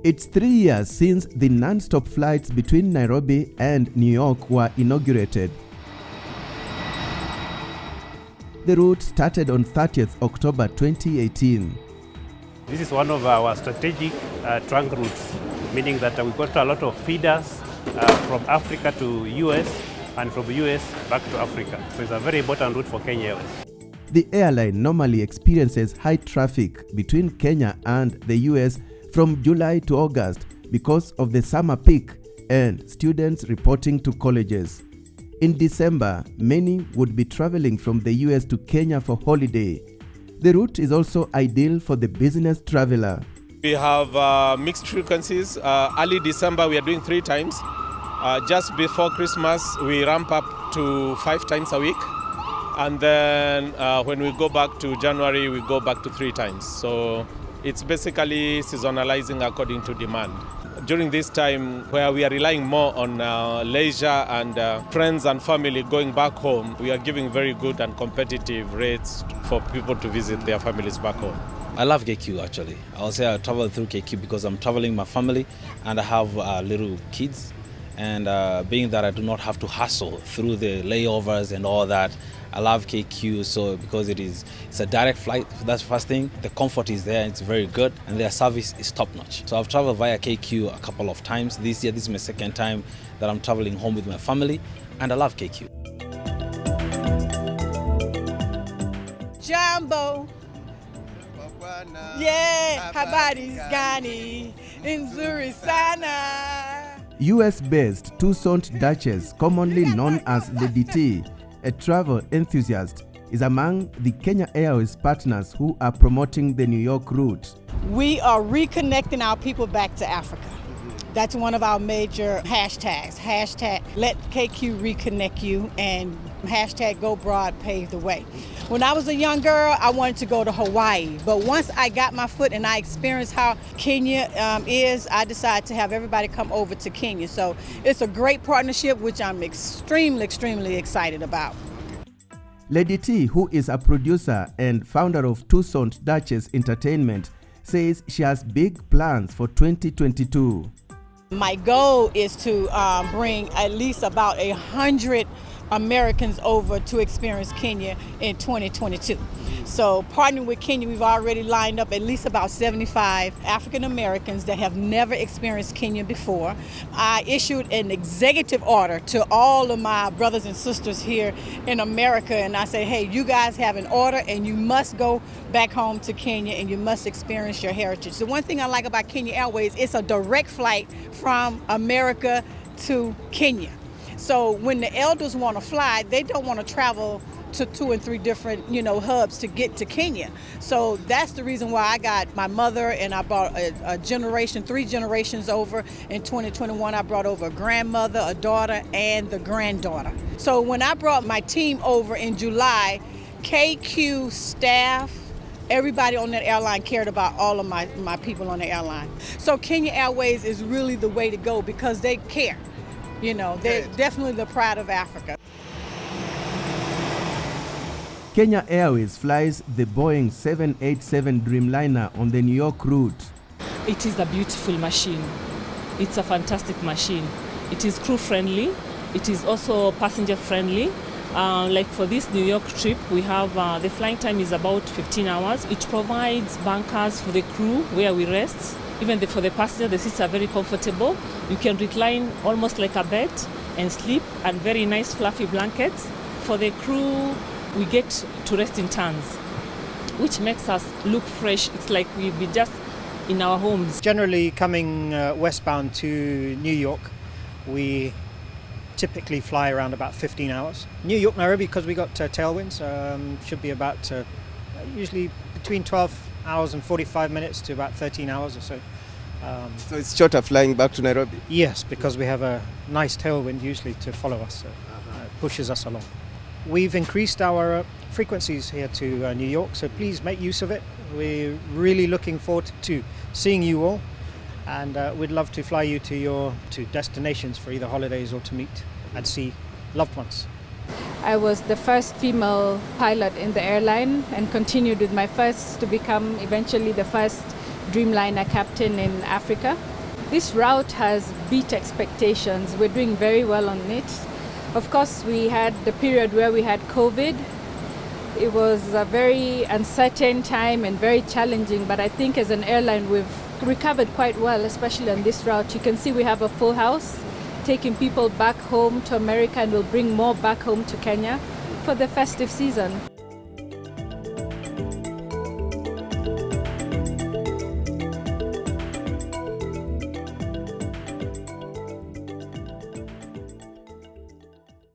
It's 3 years since the non-stop flights between Nairobi and New York were inaugurated. The route started on 30th October 2018. This is one of our strategic trunk routes, meaning that we got a lot of feeders from Africa to US and from US back to Africa. So it's a very important route for Kenya Airways. The airline normally experiences high traffic between Kenya and the US from July to August because of the summer peak and students reporting to colleges. In December, many would be traveling from the US to Kenya for holiday. The route is also ideal for the business traveler. We have mixed frequencies. Early December we are doing 3 times. Just before Christmas we ramp up to 5 times a week. And then when we go back to January we go back to 3 times. So it's basically seasonalizing according to demand. During this time where we are relying more on leisure and friends and family going back home, we are giving very good and competitive rates for people to visit their families back home. I love KQ actually. I'll say I travel through KQ because I'm traveling my family and I have little kids. And being that I do not have to hustle through the layovers and all that, I love KQ because it's a direct flight. That's the first thing. The comfort is there, it's very good, and their service is top notch. So I've traveled via KQ a couple of times. This year, this is my second time that I'm traveling home with my family, and I love KQ. Jambo. Yeah, habari gani, nzuri sana. US-based Toussaint Duchess, commonly known as Lady T, a travel enthusiast, is among the Kenya Airways partners who are promoting the New York route. We are reconnecting our people back to Africa. That's one of our major hashtags. Hashtag let KQ reconnect you and hashtag go broad pave the way. When I was a young girl, I wanted to go to Hawaii. But once I got my foot and I experienced how Kenya is, I decided to have everybody come over to Kenya. So it's a great partnership, which I'm extremely excited about. Lady T, who is a producer and founder of Toussaint Duchess Entertainment, says she has big plans for 2022. My goal is to bring at least about 100 Americans over to experience Kenya in 2022. So partnering with Kenya, we've already lined up at least about 75 African Americans that have never experienced Kenya before. I issued an executive order to all of my brothers and sisters here in America, and I say, hey, you guys have an order and you must go back home to Kenya and you must experience your heritage. The one thing I like about Kenya Airways, it's a direct flight from America to Kenya. So when the elders want to fly, they don't want to travel to 2 and 3 different, hubs to get to Kenya. So that's the reason why I got my mother and I brought a generation, 3 generations over. In 2021, I brought over a grandmother, a daughter, and the granddaughter. So when I brought my team over in July, KQ staff, everybody on that airline cared about all of my people on the airline. So Kenya Airways is really the way to go because they care. They're definitely the pride of Africa. Kenya Airways flies the Boeing 787 Dreamliner on the New York route. It is a beautiful machine. It's a fantastic machine. It is crew friendly. It is also passenger friendly. Like for this New York trip, we have the flying time is about 15 hours. It provides bunkers for the crew where we rest. Even for the passenger, the seats are very comfortable. You can recline almost like a bed and sleep, and very nice fluffy blankets. For the crew, we get to rest in tents, which makes us look fresh. It's like we've been just in our homes. Generally coming westbound to New York, we typically fly around about 15 hours. New York, Nairobi, because we got tailwinds, should be about usually between 12 hours and 45 minutes to about 13 hours or so. So it's shorter flying back to Nairobi? Yes, because we have a nice tailwind usually to follow us, so it pushes us along. We've increased our frequencies here to New York, so please make use of it. We're really looking forward to seeing you all, and we'd love to fly you to destinations for either holidays or to meet and see loved ones. I was the first female pilot in the airline and continued with my first to become eventually the first Dreamliner captain in Africa. This route has beat expectations. We're doing very well on it. Of course, we had the period where we had COVID. It was a very uncertain time and very challenging, but I think as an airline we've recovered quite well, especially on this route. You can see we have a full house, taking people back home to America, and we'll bring more back home to Kenya for the festive season.